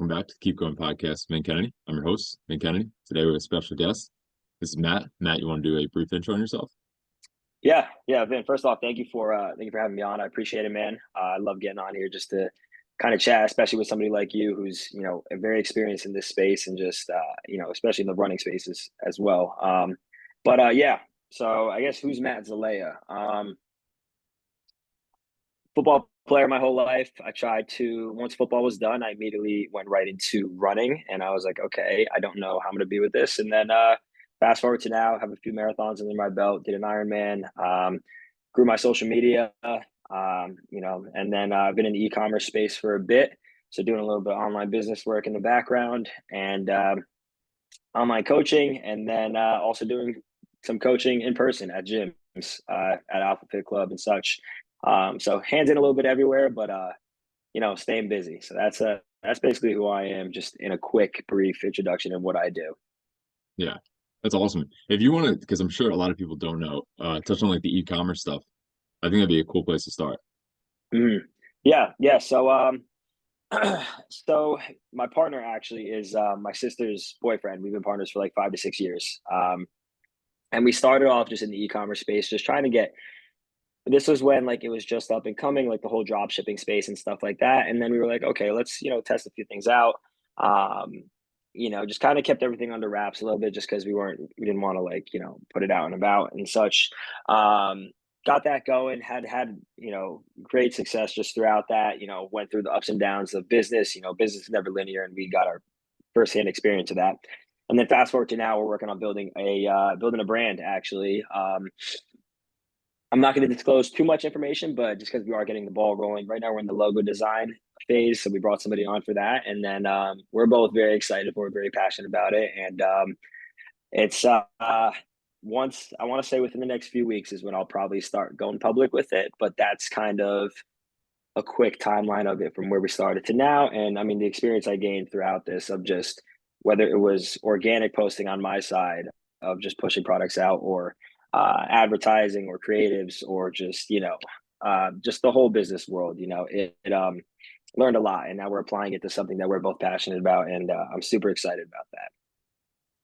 welcome back to the Keep Going podcast. Vin Kennedy. I'm your host, Vin Kennedy. Today we have a special guest. This is Matt. Matt, you want to do a brief intro on yourself? Yeah, Vin. First off, thank you for having me on. I appreciate it, man. I love getting on here just to kind of chat, especially with somebody like you who's very experienced in this space and just especially in the running spaces as well. Yeah. So I guess who's Matt Zalea? Football player my whole life. Once football was done, I immediately went right into running, and I was like, okay, I don't know how I'm going to be with this. And then fast forward to now, have a few marathons under my belt, did an Ironman, grew my social media, and then I've been in the e-commerce space for a bit. So doing a little bit of online business work in the background and online coaching, and then also doing some coaching in person at gyms, at Alpha Fit Club and such. So hands in a little bit everywhere, but staying busy. So that's basically who I am, just in a quick, brief introduction of what I do. Yeah, that's awesome. If you want to, because I'm sure a lot of people don't know, touch on like the e-commerce stuff. I think that'd be a cool place to start. Yeah. So so my partner actually is my sister's boyfriend. We've been partners for like 5 to 6 years. And we started off just in the e-commerce space, just trying to get. This was when like it was just up and coming, like the whole drop shipping space and stuff like that. And then we were like, okay, let's test a few things out. Just kind of kept everything under wraps a little bit, just because we didn't want to like put it out and about and such. Got that going, had great success just throughout that. Went through the ups and downs of business. Business is never linear, and we got our firsthand experience of that. And then fast forward to now, we're working on building a brand actually. I'm not going to disclose too much information, but just because we are getting the ball rolling right now, we're in the logo design phase. So we brought somebody on for that. And then we're both very excited. We're very passionate about it. And it's once I want to say within the next few weeks is when I'll probably start going public with it. But that's kind of a quick timeline of it from where we started to now. And I mean, the experience I gained throughout this of just whether it was organic posting on my side of just pushing products out, or advertising or creatives, or just just the whole business world. It learned a lot, and now we're applying it to something that we're both passionate about, and I'm super excited about that.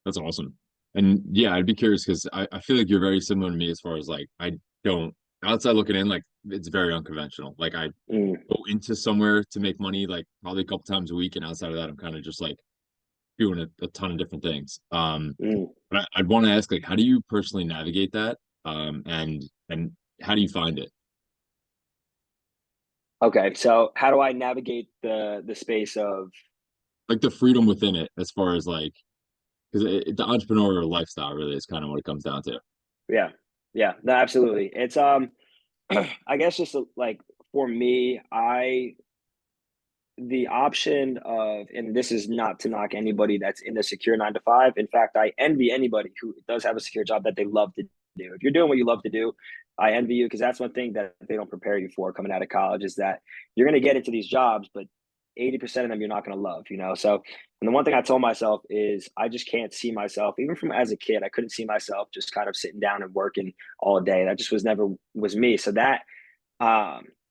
That's awesome. And yeah, I'd be curious because I feel like you're very similar to me as far as like I don't outside looking in, like it's very unconventional. Like I go into somewhere to make money like probably a couple times a week, and outside of that I'm kind of just like doing a ton of different things. But I'd want to ask, like, how do you personally navigate that? And how do you find it? Okay, so how do I navigate the space of Like the freedom within it, as far as like, because the entrepreneurial lifestyle really is kind of what it comes down to. yeah, no, absolutely. It's I guess just like for me, the option of, and this is not to knock anybody that's in a secure 9 to 5. In fact, I envy anybody who does have a secure job that they love to do. If you're doing what you love to do, I envy you, because that's one thing that they don't prepare you for coming out of college, is that you're going to get into these jobs, but 80% of them you're not going to love, So, and the one thing I told myself is I just can't see myself, even from as a kid, I couldn't see myself just kind of sitting down and working all day. That just was me. So that,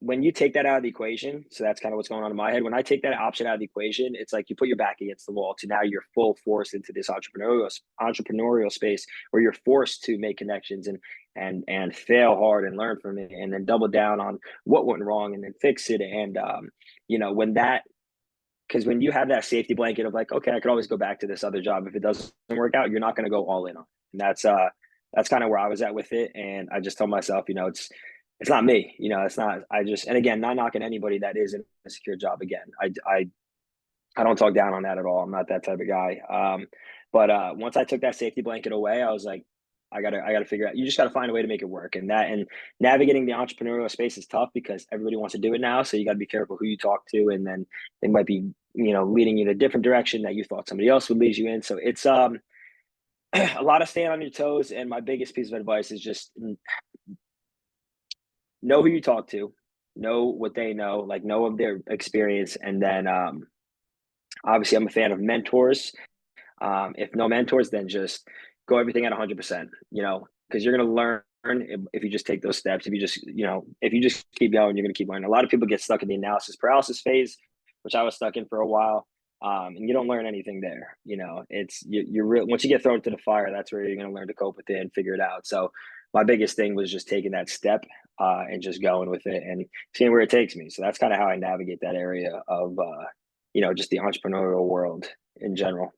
when you take that out of the equation, so that's kind of what's going on in my head. When I take that option out of the equation, it's like you put your back against the wall to now you're full force into this entrepreneurial space where you're forced to make connections and fail hard and learn from it, and then double down on what went wrong and then fix it. And because when you have that safety blanket of like, okay, I could always go back to this other job if it doesn't work out, you're not going to go all in on it. And that's kind of where I was at with it. And I just told myself, it's not me, it's not, and again, not knocking anybody that is in a secure job. Again, I don't talk down on that at all. I'm not that type of guy. But once I took that safety blanket away, I was like, I gotta figure out, you just gotta find a way to make it work. And navigating the entrepreneurial space is tough because everybody wants to do it now. So you gotta be careful who you talk to. And then they might be, leading you in a different direction that you thought somebody else would lead you in. So it's, a lot of staying on your toes. And my biggest piece of advice is just know who you talk to, know what they know, like know of their experience. And then obviously I'm a fan of mentors. If no mentors, then just go everything at 100%, because you're going to learn if you just take those steps. If you just keep going, you're going to keep learning. A lot of people get stuck in the analysis paralysis phase, which I was stuck in for a while. And you don't learn anything there. It's you're real once you get thrown to the fire, that's where you're going to learn to cope with it and figure it out. So my biggest thing was just taking that step and just going with it and seeing where it takes me. So that's kind of how I navigate that area of just the entrepreneurial world in general.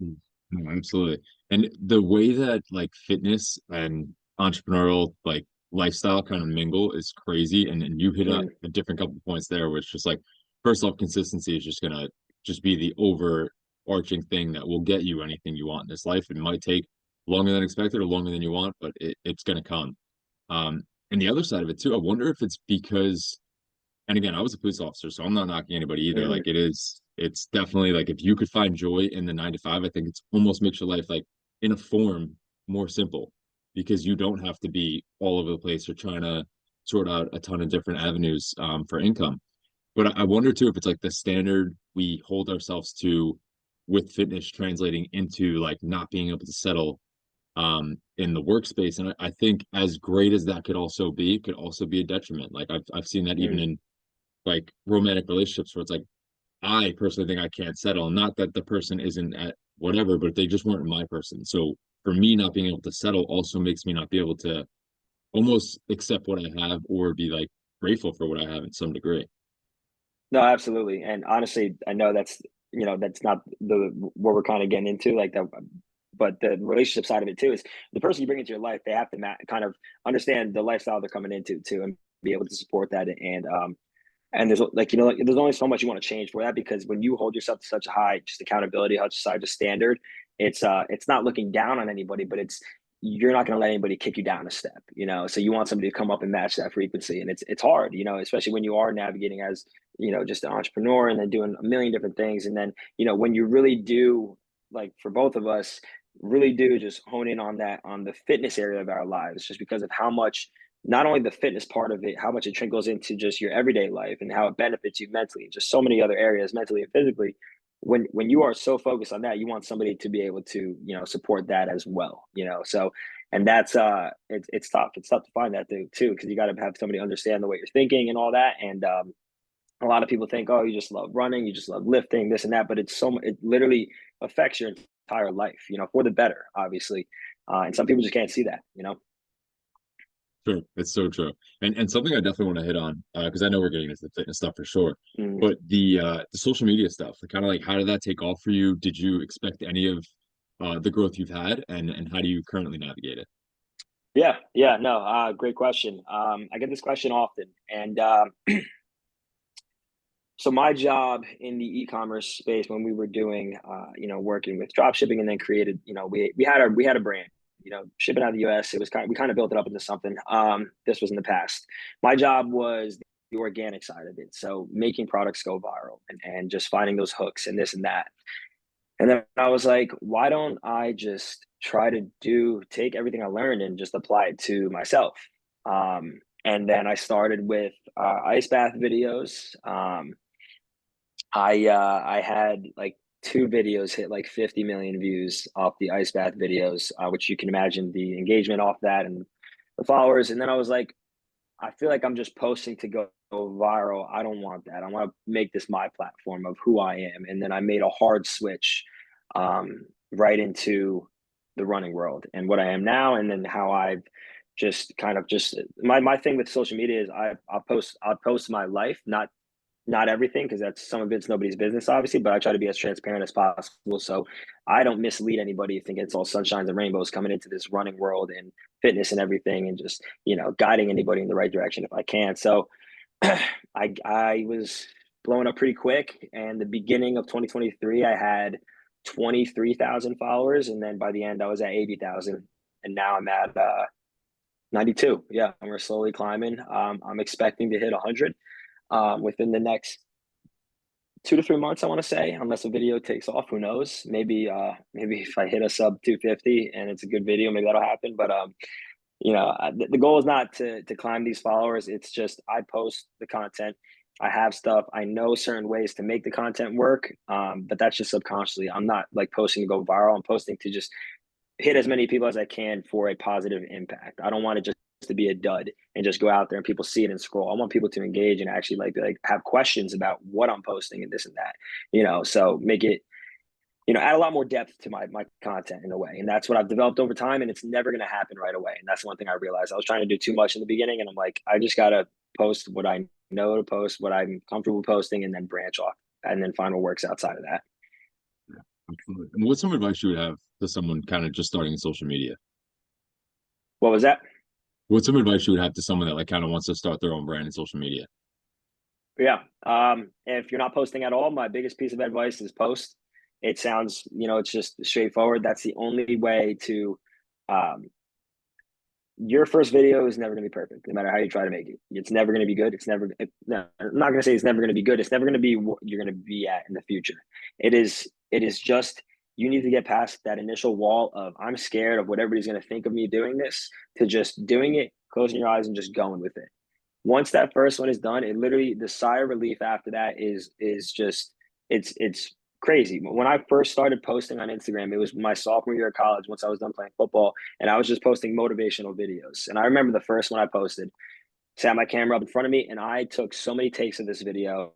Mm. No, absolutely. And the way that like fitness and entrepreneurial like lifestyle kind of mingle is crazy. And you hit a different couple points there, which just like first off, consistency is just gonna just be the overarching thing that will get you anything you want in this life. It might take longer than expected or longer than you want, but it's gonna come. And the other side of it too, I wonder if it's because, and again, I was a police officer, so I'm not knocking anybody either. Mm, Like it's definitely like if you could find joy in the 9 to 5, I think it's almost makes your life like in a form more simple because you don't have to be all over the place or trying to sort out a ton of different avenues for income. But I wonder too if it's like the standard we hold ourselves to with fitness translating into like not being able to settle in the workspace. And I think as great as that could also be, it could also be a detriment. Like I've seen that even mm. in like romantic relationships where it's like I personally think I can't settle. Not that the person isn't at whatever, but they just weren't my person. So for me, not being able to settle also makes me not be able to almost accept what I have or be like grateful for what I have in some degree. No, absolutely. And honestly, I know that's not the what we're kind of getting into, like that. But the relationship side of it too is the person you bring into your life, they have to kind of understand the lifestyle they're coming into too, and be able to support that. And there's like there's only so much you want to change for that because when you hold yourself to such a high just accountability, such a standard, it's not looking down on anybody, but it's you're not going to let anybody kick you down a step. So you want somebody to come up and match that frequency, and it's hard, especially when you are navigating as just an entrepreneur and then doing a million different things, and then when you really do, like for both of us, really do just hone in on that on the fitness area of our lives, just because of how much not only the fitness part of it, how much it trickles into just your everyday life and how it benefits you mentally, just so many other areas, mentally and physically. When you are so focused on that, you want somebody to be able to, support that as well. So and that's it's tough. It's tough to find that too, because you got to have somebody understand the way you're thinking and all that. And a lot of people think, oh, you just love running, you just love lifting, this and that, but it literally affects your entire life, for the better, obviously. And some people just can't see that. Sure, it's so true. And something I definitely want to hit on, because I know we're getting into the fitness stuff for sure, Mm. but the social media stuff, kind of like how did that take off for you? Did you expect any of the growth you've had, and how do you currently navigate it? Yeah, no, great question. I get this question often, and so my job in the e-commerce space when we were doing, working with drop shipping and then created, we had a brand, shipping out of the US. It was we kind of built it up into something. This was in the past. My job was the organic side of it. So making products go viral and just finding those hooks and this and that. And then I was like, why don't I just try to take everything I learned and just apply it to myself? And then I started with ice bath videos. I had like two videos hit like 50 million views off the ice bath videos, which you can imagine the engagement off that and the followers. And then I was like, I feel like I'm just posting to go viral. I don't want that. I want to make this my platform of who I am. And then I made a hard switch right into the running world and what I am now, and then how I've just kind of just my thing with social media is I'll post my life, not everything, because that's some of it's nobody's business, obviously, but I try to be as transparent as possible. So I don't mislead anybody thinking it's all sunshines and rainbows coming into this running world and fitness and everything, and just, guiding anybody in the right direction if I can. So I was blowing up pretty quick. And the beginning of 2023, I had 23,000 followers. And then by the end, I was at 80,000. And now I'm at 92. Yeah, and we're slowly climbing. I'm expecting to hit 100 within the next 2 to 3 months, I want to say, unless a video takes off. Who knows? Maybe if I hit a sub 250 and it's a good video, maybe that'll happen. But the goal is not to climb these followers. It's just I post the content. I have stuff. I know certain ways to make the content work, but that's just subconsciously. I'm not like posting to go viral. I'm posting to just hit as many people as I can for a positive impact. I don't want to just to be a dud and just go out there and people see it and scroll. I want people to engage and actually like have questions about what I'm posting and this and that, so make it, add a lot more depth to my content in a way. And that's what I've developed over time. And it's never going to happen right away. And that's one thing I realized. I was trying to do too much in the beginning. And I'm like, I just got to post what I know to post, what I'm comfortable posting, and then branch off and then find what works outside of that. Yeah, absolutely. And what's some advice you would have to someone kind of just starting in social media? What was that? What's some advice you would have to someone that like kind of wants to start their own brand in social media? Yeah. If you're not posting at all, my biggest piece of advice is post. It sounds, it's just straightforward. That's the only way to, your first video is never going to be perfect, no matter how you try to make it. It's never going to be good. No, I'm not going to say it's never going to be good. It's never going to be what you're going to be at in the future. It is just, you need to get past that initial wall of, I'm scared of what everybody's going to think of me doing this, to just doing it, closing your eyes and just going with it. Once that first one is done, it literally, the sigh of relief after that is just, it's crazy. When I first started posting on Instagram, it was my sophomore year of college, once I was done playing football, and I was just posting motivational videos. And I remember the first one I posted, sat my camera up in front of me, and I took so many takes of this video.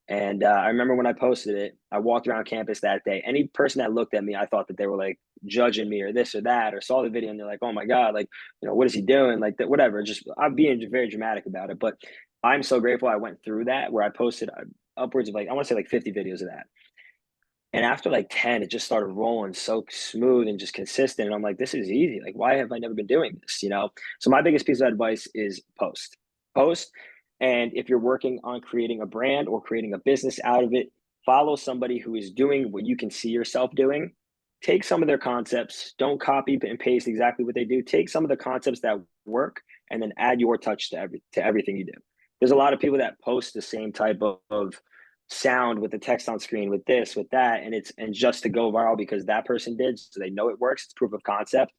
And I remember when I posted it, I walked around campus that day. Any person that looked at me, I thought that they were like judging me or this or that, or saw the video and they're like, oh my God, like, what is he doing? Like that, whatever. Just, I'm being very dramatic about it. But I'm so grateful I went through that, where I posted upwards of like, I want to say like 50 videos of that. And after like 10, it just started rolling so smooth and just consistent. And I'm like, this is easy. Like, why have I never been doing this? So my biggest piece of advice is post. And if you're working on creating a brand or creating a business out of it, follow somebody who is doing what you can see yourself doing. Take some of their concepts. Don't copy and paste exactly what they do. Take some of the concepts that work and then add your touch to everything you do. There's a lot of people that post the same type of sound with the text on screen, with this, with that, and just to go viral because that person did, so they know it works. It's proof of concept.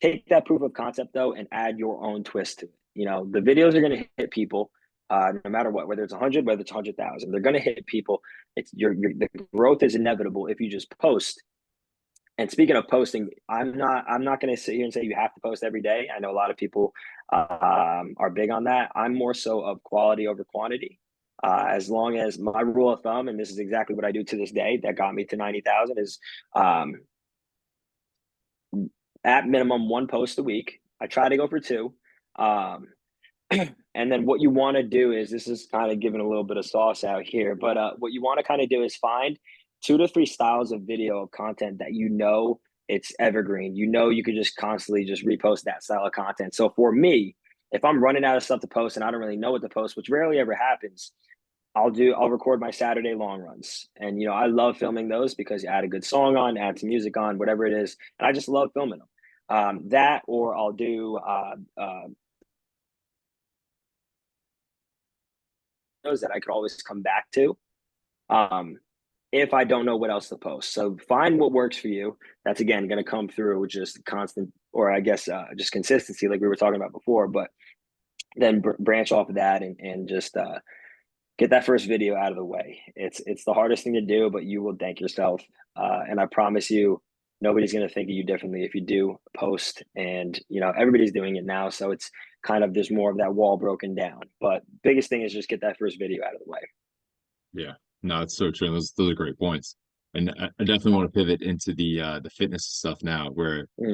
Take that proof of concept though and add your own twist to it. The videos are going to hit people, no matter what, whether it's 100, whether it's 100,000, they're going to hit people. It's the growth is inevitable if you just post. And speaking of posting, I'm not going to sit here and say you have to post every day. I know a lot of people are big on that. I'm more so of quality over quantity. As long as my rule of thumb, and this is exactly what I do to this day, that got me to 90,000, is at minimum one post a week. I try to go for two. And then what you want to do is, this is kind of giving a little bit of sauce out here, but what you want to kind of do is find 2 to 3 styles of video of content that it's evergreen. You could just constantly just repost that style of content. So for me, if I'm running out of stuff to post and I don't really know what to post, which rarely ever happens, I'll record my Saturday long runs. And, I love filming those because you add a good song on, add some music on, whatever it is. And I just love filming them. That, or I'll do those that I could always come back to if I don't know what else to post. So find what works for you. That's, again, going to come through just constant, or I guess just consistency, like we were talking about before. But then branch off of that and just get that first video out of the way. It's the hardest thing to do, but you will thank yourself. And I promise you, nobody's going to think of you differently if you do post. And, everybody's doing it now. So it's kind of, there's more of that wall broken down. But biggest thing is just get that first video out of the way. Yeah, no, it's so true. Those are great points. And I definitely want to pivot into the fitness stuff now, where I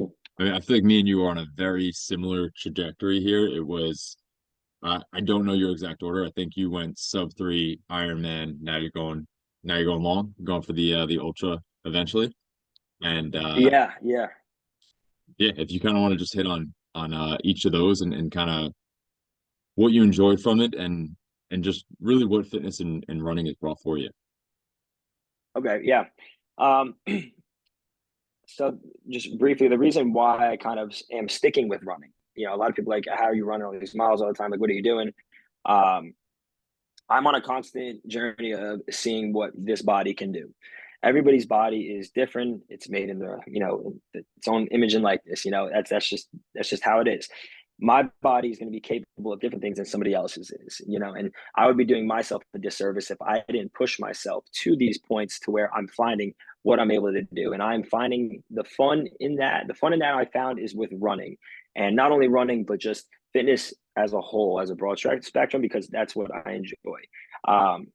mean, I feel like me and you are on a very similar trajectory here. It was I don't know your exact order. I think you went sub 3 Ironman. Now you're going long, going for the ultra eventually. And Yeah. yeah, if you kind of want to just hit on each of those and kind of what you enjoyed from it and just really what fitness and running has brought for you. Okay. Yeah. Um, so just briefly, the reason why I kind of am sticking with running, a lot of people like, how are you running all these miles all the time? Like, what are you doing? I'm on a constant journey of seeing what this body can do. Everybody's body is different. It's made in its own image and likeness. That's just how it is. My body is going to be capable of different things than somebody else's is, and I would be doing myself a disservice if I didn't push myself to these points to where I'm finding what I'm able to do. And I'm finding the fun in that. The fun in that I found is with running, and not only running, but just fitness as a whole, as a broad spectrum, because that's what I enjoy. Um,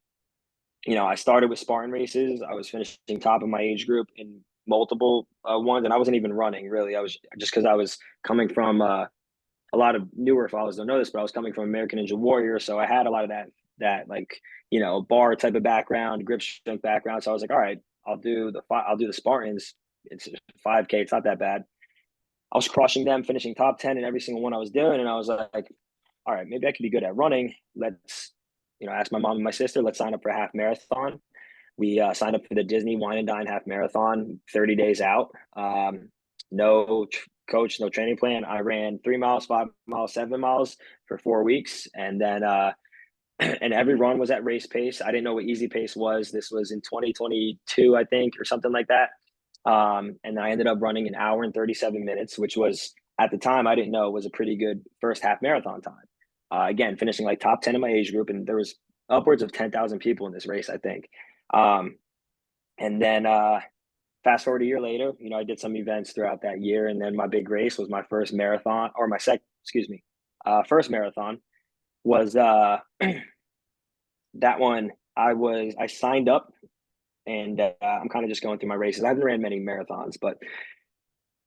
I started with Spartan races. I was finishing top of my age group in multiple ones, and I wasn't even running really. I was just because I was coming from a lot of newer followers don't know this, but I was coming from American Ninja Warrior, so I had a lot of that like bar type of background, grip strength background. So I was like, all right, I'll do the Spartans. It's 5K. It's not that bad. I was crushing them, finishing top 10 in every single one I was doing, and I was like, all right, maybe I could be good at running. Let's ask my mom and my sister. Let's sign up for a half marathon. We signed up for the Disney Wine and Dine half marathon, 30 days out. No coach, no training plan. I ran 3 miles, 5 miles, 7 miles for 4 weeks. And then, and every run was at race pace. I didn't know what easy pace was. This was in 2022, I think, or something like that. And I ended up running an hour and 37 minutes, which was at the time, I didn't know was a pretty good first half marathon time. Again, finishing like top 10 in my age group. And there was upwards of 10,000 people in this race, I think. And then fast forward a year later, I did some events throughout that year. And then my big race was my first marathon, or my first marathon was that one. I signed up, and I'm kind of just going through my races. I haven't ran many marathons, but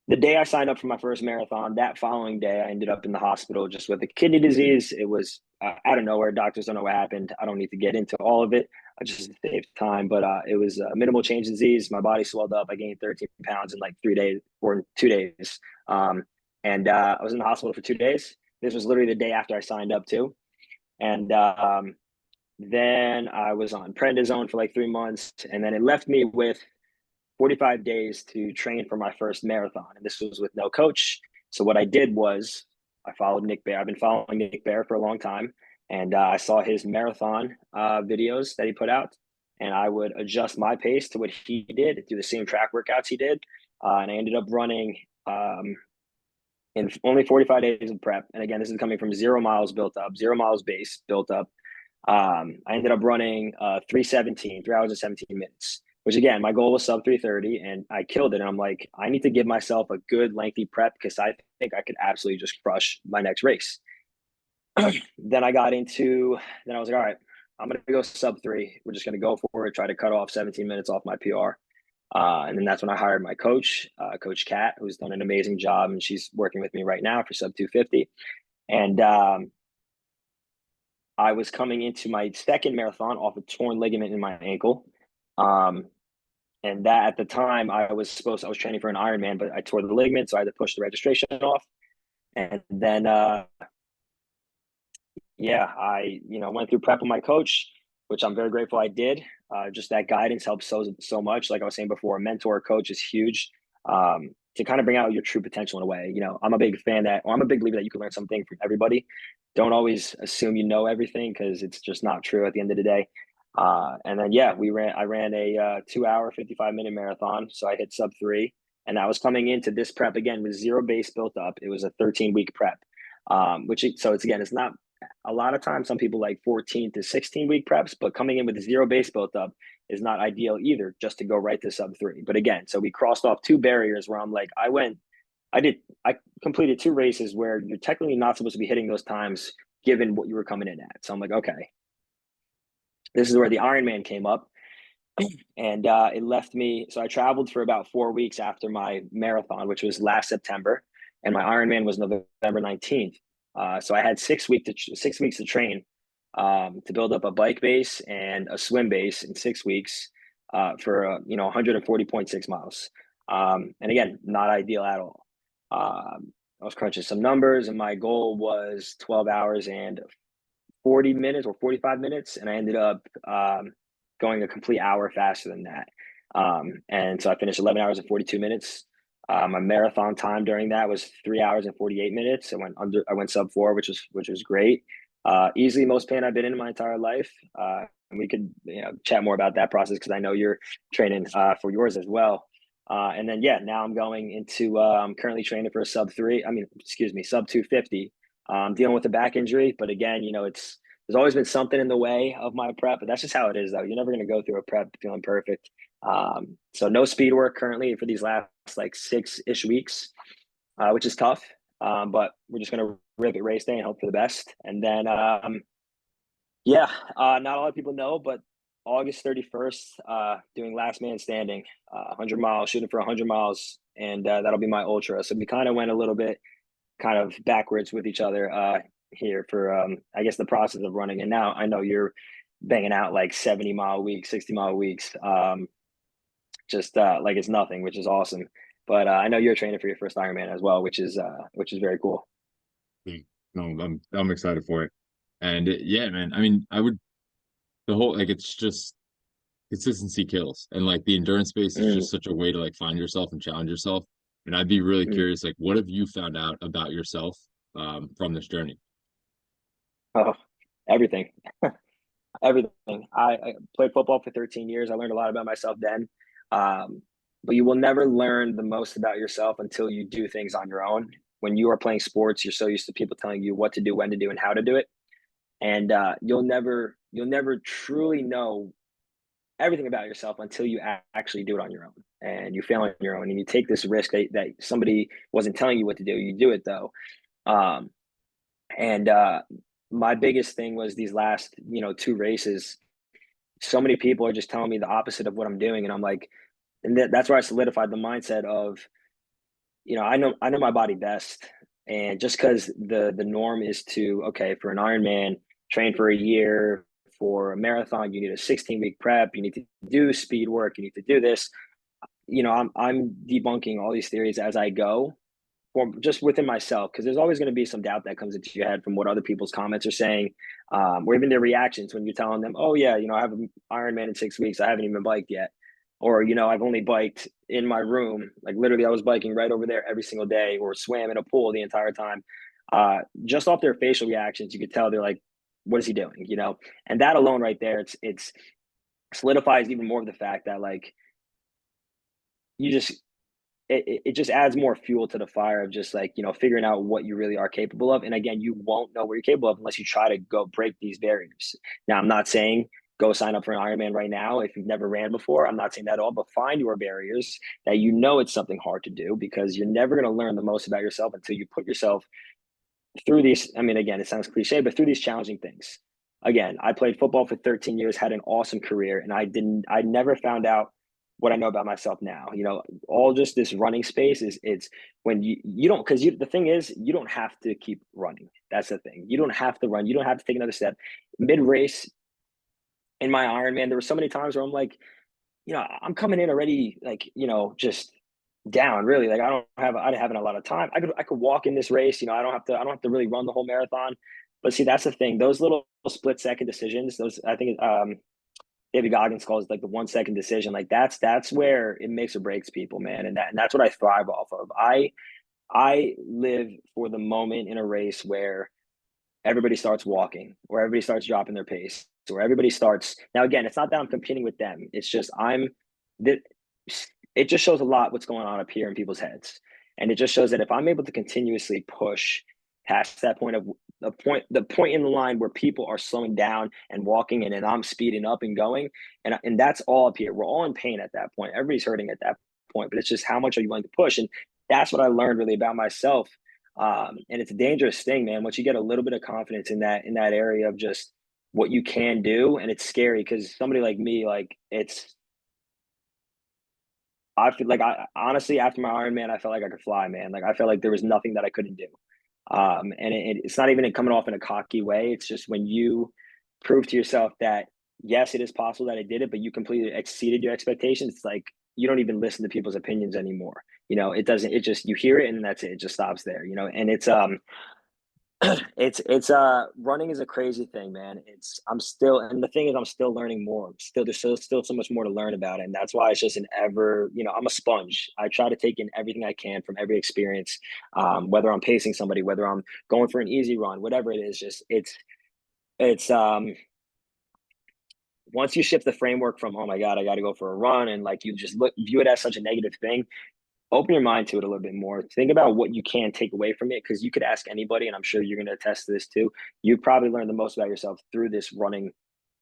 the day I signed up for my first marathon, that following day, I ended up in the hospital just with a kidney disease. It was out of nowhere. Doctors don't know what happened. I don't need to get into all of it. I just saved time, but it was a minimal change disease. My body swelled up. I gained 13 pounds in like 3 days or 2 days. And I was in the hospital for 2 days. This was literally the day after I signed up too. And then I was on prednisone for like 3 months. And then it left me with 45 days to train for my first marathon. And this was with no coach. So what I did was I followed Nick Bear. I've been following Nick Bear for a long time. And I saw his marathon videos that he put out. And I would adjust my pace to what he did, do the same track workouts he did. And I ended up running in only 45 days of prep. And again, this is coming from 0 miles built up, 0 miles base built up. I ended up running 3:17, 3 hours and 17 minutes. Which again, my goal was sub 3:30, and I killed it. And I'm like, I need to give myself a good lengthy prep because I think I could absolutely just crush my next race. Then I was like, all right, I'm going to go sub 3. We're just going to go for it, try to cut off 17 minutes off my PR. And then that's when I hired my coach, Coach Kat, who's done an amazing job. And she's working with me right now for sub 250. And I was coming into my second marathon off a torn ligament in my ankle. And that at the time I was training for an Ironman, but I tore the ligament, so I had to push the registration off. And then, I went through prep with my coach, which I'm very grateful I did. Just that guidance helps so much. Like I was saying before, a mentor, coach is huge to kind of bring out your true potential in a way. I'm a big I'm a big believer that you can learn something from everybody. Don't always assume you know everything because it's just not true at the end of the day. And then, I ran a 2 hour, 55-minute marathon. So I hit sub 3, and I was coming into this prep again with 0 base built up. It was a 13-week prep, it's not a lot of times. Some people like 14 to 16-week preps, but coming in with 0 base built up is not ideal either, just to go right to sub 3. But again, so we crossed off 2 barriers where I'm like, I completed 2 races where you're technically not supposed to be hitting those times given what you were coming in at. So I'm like, okay, this is where the Ironman came up, and it left me. So I traveled for about 4 weeks after my marathon, which was last September, and my Ironman was November 19th. So I had 6 weeks to train to build up a bike base and a swim base in 6 weeks for 140.6 miles. And again, not ideal at all. I was crunching some numbers, and my goal was 12 hours and 40 minutes or 45 minutes, and I ended up going a complete hour faster than that. And so I finished 11 hours and 42 minutes. My marathon time during that was 3 hours and 48 minutes. I went sub 4, which was great. Easily most pain I've been in my entire life. And we could chat more about that process because I know you're training for yours as well. And then now I'm going into I'm currently training for a sub 250. Dealing with a back injury, but again, there's always been something in the way of my prep, but that's just how it is, though. You're never going to go through a prep feeling perfect. So no speed work currently for these last like 6-ish weeks, which is tough. But we're just gonna rip it race day and hope for the best. And then yeah, not a lot of people know, but August 31st, doing last man standing, 100 miles, shooting for 100 miles, and that'll be my ultra. So we kind of went a little bit kind of backwards with each other here for I guess the process of running. And now I know you're banging out like 70-mile weeks, 60-mile weeks, just like it's nothing, which is awesome. But I know you're training for your first Ironman as well, which is very cool. Mm. No, I'm excited for it. And yeah, man, I mean, I would the whole like it's just consistency kills. And like the endurance space is Mm, just such a way to like find yourself and challenge yourself. And I'd be really mm. curious, like, what have you found out about yourself from this journey? Oh, everything. Everything. I played football for 13 years. I learned a lot about myself then. Um, but you will never learn the most about yourself until you do things on your own. When you are playing sports, you're so used to people telling you what to do, when to do, and how to do it. And you'll never truly know everything about yourself until you actually do it on your own and you fail on your own and you take this risk that somebody wasn't telling you what to do. You do it though. Um, and my biggest thing was these last, two races. So many people are just telling me the opposite of what I'm doing, and I'm like, and that's where I solidified the mindset of, I know my body best, and just because the norm is to okay for an Ironman, train for a year. For a marathon, you need a 16-week prep. You need to do speed work. You need to do this. I'm debunking all these theories as I go, or just within myself, because there's always going to be some doubt that comes into your head from what other people's comments are saying, or even their reactions when you're telling them, "Oh yeah, I have an Ironman in 6 weeks. I haven't even biked yet," or I've only biked in my room. Like literally, I was biking right over there every single day, or swam in a pool the entire time. Just off their facial reactions, you could tell they're like, "What is he doing?" And that alone, right there, it's solidifies even more of the fact that like you just it just adds more fuel to the fire of just like figuring out what you really are capable of. And again, you won't know what you're capable of unless you try to go break these barriers. Now I'm not saying go sign up for an Ironman right now if you've never ran before. I'm not saying that at all, but find your barriers that it's something hard to do, because you're never going to learn the most about yourself until you put yourself through these. I mean, again, it sounds cliche, but through these challenging things. Again, I played football for 13 years, had an awesome career, and I never found out what I know about myself now. All just this running space is it's when you don't, because the thing is, you don't have to keep running. That's the thing. You don't have to run. You don't have to take another step. Mid race in my Ironman, there were so many times where I'm like, I'm coming in already, like, just down really. Like I didn't have a lot of time. I could walk in this race. I don't have to really run the whole marathon. But see, that's the thing. Those little split second decisions, those I think David Goggins calls it like the 1 second decision. Like that's where it makes or breaks people, man. And that's what I thrive off of. I live for the moment in a race where everybody starts walking, or everybody starts dropping their pace, or everybody starts. Now again, it's not that I'm competing with them. It's just that it just shows a lot what's going on up here in people's heads. And it just shows that if I'm able to continuously push past that point of the point in the line where people are slowing down and walking, and I'm speeding up and going, and that's all up here. We're all in pain at that point. Everybody's hurting at that point, but it's just how much are you willing to push? And that's what I learned really about myself. And it's a dangerous thing, man. Once you get a little bit of confidence in that area of just what you can do, and it's scary because somebody like me, like I feel like I honestly after my Ironman, I felt like I could fly, man. Like I felt like there was nothing that I couldn't do. And it's not even coming off in a cocky way. It's just when you prove to yourself that yes, it is possible that I did it, but you completely exceeded your expectations. It's like you don't even listen to people's opinions anymore. It doesn't. It just you hear it and that's it. It just stops there. And it's it's running is a crazy thing, man. I'm still, and the thing is I'm still learning more. There's still so much more to learn about it. And that's why it's just an ever, I'm a sponge. I try to take in everything I can from every experience. Whether I'm pacing somebody, whether I'm going for an easy run, whatever it is, just it's once you shift the framework from oh my god I got to go for a run, and like you just view it as such a negative thing, open your mind to it a little bit more. Think about what you can take away from it, because you could ask anybody, and I'm sure you're going to attest to this too. You probably learn the most about yourself through this running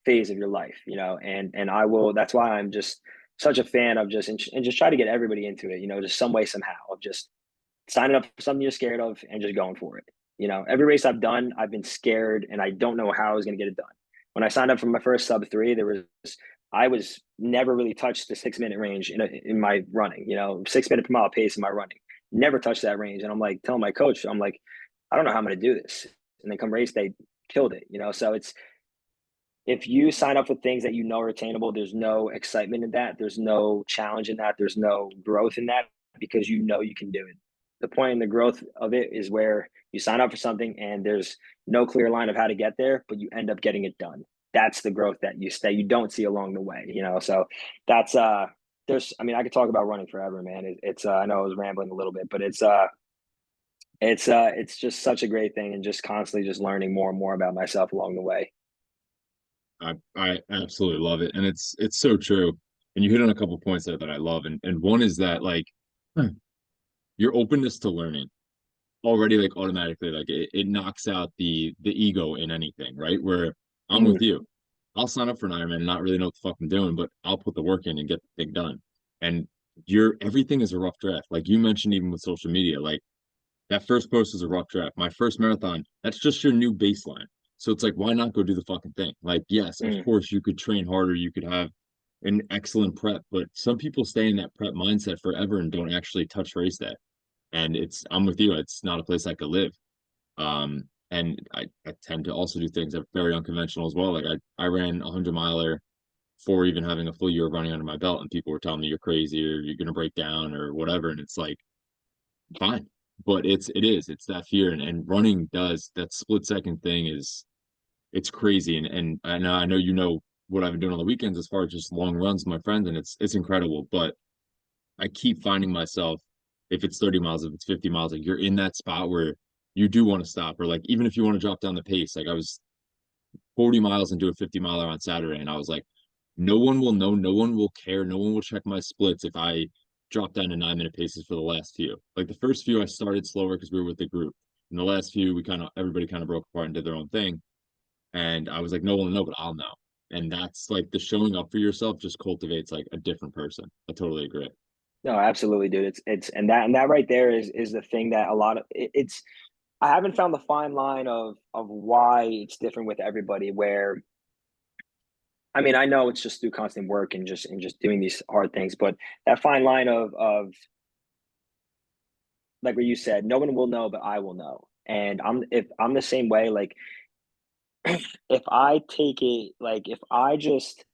phase of your life, and I will. That's why I'm just such a fan of just and just try to get everybody into it, just some way somehow of just signing up for something you're scared of and just going for it. You know, every race I've done, I've been scared and I don't know how I was going to get it done. When I signed up for my first sub 3, I was never really touched the 6 minute range in my running, you know, 6 minute per mile pace in my running, never touched that range. And I'm like, telling my coach, I'm like, I don't know how I'm going to do this. And then come race, they killed it, you know? So if you sign up for things that you know are attainable, there's no excitement in that. There's no challenge in that. There's no growth in that because you know you can do it. The point in the growth of it is where you sign up for something and there's no clear line of how to get there, but you end up getting it done. That's the growth that you don't see along the way, you know? So that's, I mean, I could talk about running forever, man. I know I was rambling a little bit, but it's just such a great thing and just constantly just learning more and more about myself along the way. I absolutely love it. And it's so true. And you hit on a couple points there that I love. And one is that like your openness to learning already like automatically like it knocks out the ego in anything, right? Where I'm Mm, with you. I'll sign up for an Ironman and not really know what the fuck I'm doing, but I'll put the work in and get the thing done. And everything is a rough draft. Like you mentioned, even with social media, like that first post is a rough draft. My first marathon, that's just your new baseline. So it's like, why not go do the fucking thing? Like, yes, of mm. course you could train harder, you could have an excellent prep, but some people stay in that prep mindset forever and don't actually touch race day. And I'm with you, it's not a place I could live. And I tend to also do things that are very unconventional as well. Like I ran a 100 miler before even having a full year of running under my belt, and people were telling me you're crazy or you're gonna break down or whatever. And it's like, fine. But it's that fear, and running does that split second thing is it's crazy. And I know you know what I've been doing on the weekends as far as just long runs with my friends, and it's incredible. But I keep finding myself, if it's 30 miles, if it's 50 miles, like you're in that spot where you do want to stop, or like even if you want to drop down the pace. Like I was 40 miles and do a 50 miler on Saturday, and I was like, no one will know, no one will care, no one will check my splits if I drop down to 9 minute paces for the last few. Like the first few I started slower because we were with the group. And the last few everybody kind of broke apart and did their own thing. And I was like, no one will know, but I'll know. And that's like the showing up for yourself just cultivates like a different person. I totally agree. No, absolutely, dude. It's and that right there is the thing that a lot of it's I haven't found the fine line of why it's different with everybody where I mean, I know it's just through constant work and just doing these hard things, but that fine line of like what you said, no one will know, but I will know. And if I'm the same way, like if I take it, like if I just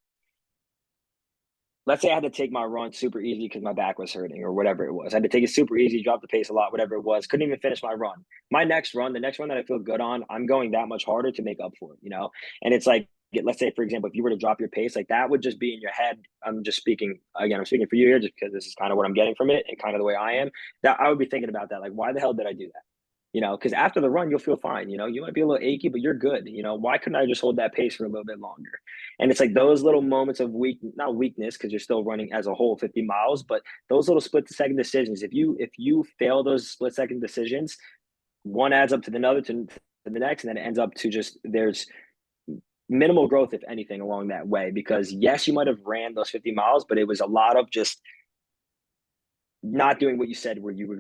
let's say I had to take my run super easy because my back was hurting or whatever it was. I had to take it super easy, drop the pace a lot, whatever it was. Couldn't even finish my run. My next run, the next one that I feel good on, I'm going that much harder to make up for it, you know? And it's like, let's say, for example, if you were to drop your pace, like that would just be in your head. I'm just speaking, again, I'm speaking for you here just because this is kind of what I'm getting from it and kind of the way I am. That I would be thinking about that. Like, why the hell did I do that? You know, because after the run, you'll feel fine. You know, you might be a little achy, but you're good. You know, why couldn't I just hold that pace for a little bit longer? And it's like those little moments of not weakness, because you're still running as a whole 50 miles, but those little split second decisions. If you fail those split second decisions, one adds up to the other to the next, and then it ends up to just there's minimal growth, if anything, along that way. Because yes, you might have ran those 50 miles, but it was a lot of just not doing what you said where you were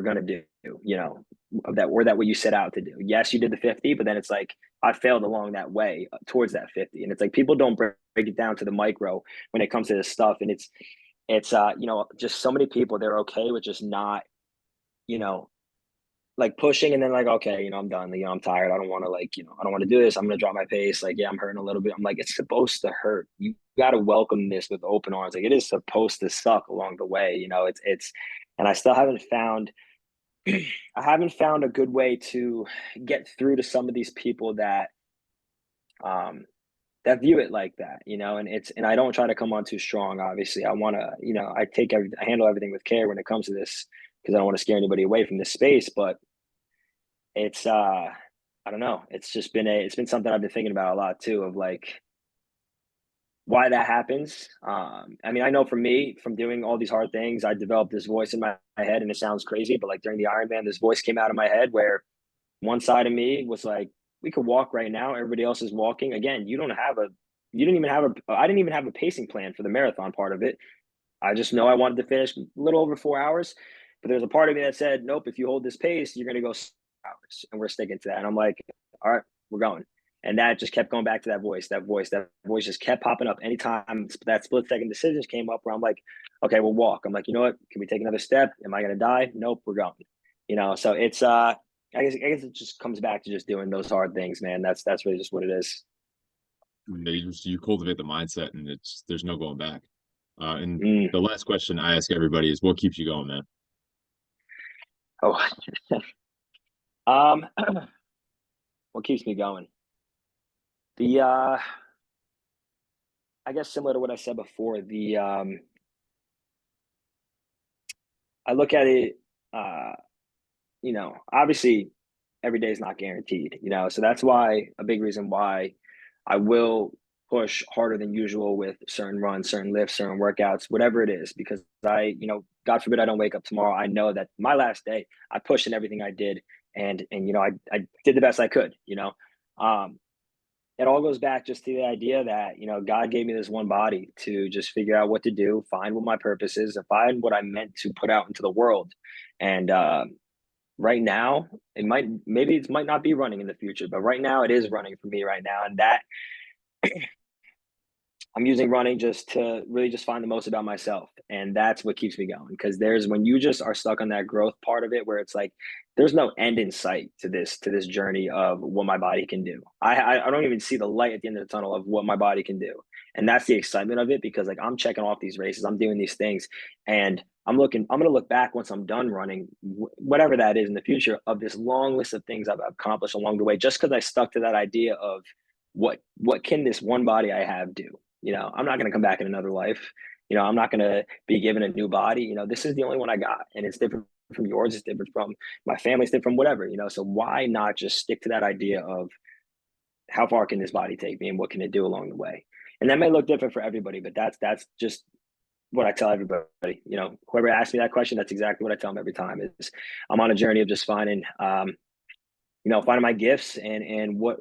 going to do, you know, that what you set out to do. Yes, you did the 50, but then it's like I failed along that way towards that 50. And it's like people don't break it down to the micro when it comes to this stuff. And it's you know, just so many people, they're okay with just not, you know, like pushing and then like, okay, you know, I'm done. You know, I'm tired. I don't want to like, you know, I don't want to do this. I'm gonna drop my pace. Like, yeah, I'm hurting a little bit. I'm like, it's supposed to hurt. You got to welcome this with open arms. Like, it is supposed to suck along the way. You know, and I still haven't found, I haven't found a good way to get through to some of these people um, that view it like that. You know, and I don't try to come on too strong. Obviously, I want to, you know, I handle everything with care when it comes to this because I don't want to scare anybody away from this space, but it's I don't know. It's been something I've been thinking about a lot too of like why that happens. I mean, I know for me, from doing all these hard things, I developed this voice in my head and it sounds crazy, but like during the Ironman, this voice came out of my head where one side of me was like, we could walk right now. Everybody else is walking. Again, you didn't even have I didn't even have a pacing plan for the marathon part of it. I just know I wanted to finish a little over 4 hours. But there's a part of me that said, nope, if you hold this pace, you're going to go hours, and we're sticking to that. And I'm like, all right, we're going. And that just kept going back to that voice. That voice just kept popping up anytime that split second decisions came up where I'm like, okay, we'll walk. I'm like, you know what? Can we take another step? Am I going to die? Nope, we're going. So it's, I guess it just comes back to just doing those hard things, man. That's really just what it is. You cultivate the mindset, and there's no going back. And Mm. the last question I ask everybody is, what keeps you going, man? Oh, um, what keeps me going? The I guess similar to what I said before, I look at it, uh, obviously every day is not guaranteed, so that's why a big reason why I will push harder than usual with certain runs, certain lifts, certain workouts, whatever it is, because God forbid I don't wake up tomorrow. I know that my last day, I pushed in everything I did, and I did the best I could. Um, it all goes back just to the idea that God gave me this one body to just figure out what to do, find what my purpose is, and find what I'm meant to put out into the world. And right now, it might not be running in the future, but right now it is running for me right now, and that I'm using running just to really just find the most about myself. And that's what keeps me going. Because there's when you just are stuck on that growth part of it where it's like there's no end in sight to this journey of what my body can do. I don't even see the light at the end of the tunnel of what my body can do. And that's the excitement of it because like I'm checking off these races, I'm doing these things, and I'm gonna look back once I'm done running, whatever that is in the future, of this long list of things I've accomplished along the way, just because I stuck to that idea of what can this one body I have do. I'm not going to come back in another life. I'm not going to be given a new body. This is the only one I got, and it's different from yours. It's different from my family. It's different from whatever. So why not just stick to that idea of how far can this body take me and what can it do along the way? And that may look different for everybody, but that's just what I tell everybody. Whoever asks me that question, that's exactly what I tell them every time. Is I'm on a journey of just finding my gifts and what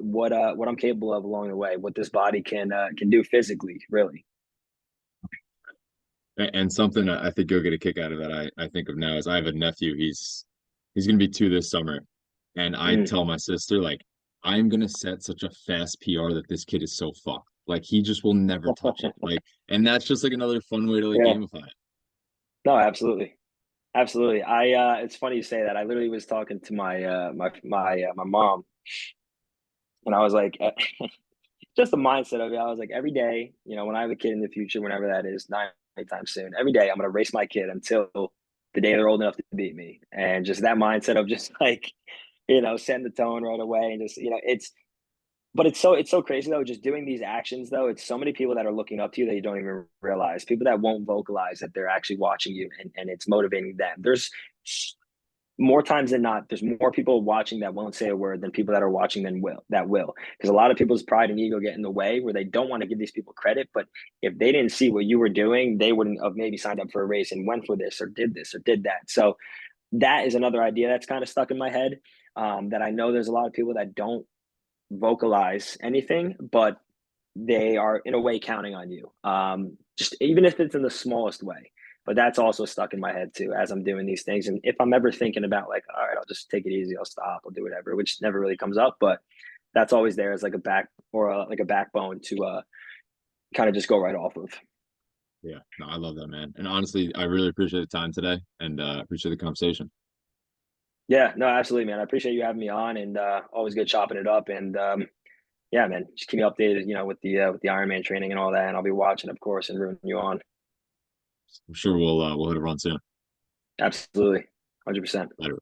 I'm capable of along the way, what this body can do physically, really. And something I think you'll get a kick out of that I think of now is I have a nephew. He's gonna be 2 this summer, and I Mm. tell my sister like I'm gonna set such a fast PR that this kid is so fucked. Like he just will never touch it. Like, and that's just like another fun way to like Yeah, gamify it. no, absolutely, absolutely. It's funny you say that. I literally was talking to my mom, and I was like, just the mindset of it. I was like, every day, when I have a kid in the future, whenever that is, not anytime soon, every day I'm gonna race my kid until the day they're old enough to beat me, and just that mindset of just like, setting the tone right away, and just but it's so crazy though. Just doing these actions though, it's so many people that are looking up to you that you don't even realize. People that won't vocalize that they're actually watching you, and it's motivating them. There's more times than not, there's more people watching that won't say a word than people that are watching that will. Because a lot of people's pride and ego get in the way where they don't want to give these people credit. But if they didn't see what you were doing, they wouldn't have maybe signed up for a race and went for this or did that. So that is another idea that's kind of stuck in my head. That I know there's a lot of people that don't vocalize anything, but they are in a way counting on you. Just even if it's in the smallest way. But that's also stuck in my head too as I'm doing these things. And if I'm ever thinking about like, all right, I'll just take it easy, I'll stop, I'll do whatever, which never really comes up, but that's always there as like a back or like a backbone to kind of just go right off of. Yeah, no, I love that, man. And honestly, I really appreciate the time today, and appreciate the conversation. Yeah, no, absolutely, man. I appreciate you having me on, and always good chopping it up. And yeah, man, just keep me updated, with the Ironman training and all that. And I'll be watching, of course, and rooting you on. I'm sure we'll hit a run soon. Absolutely. 100%. Later.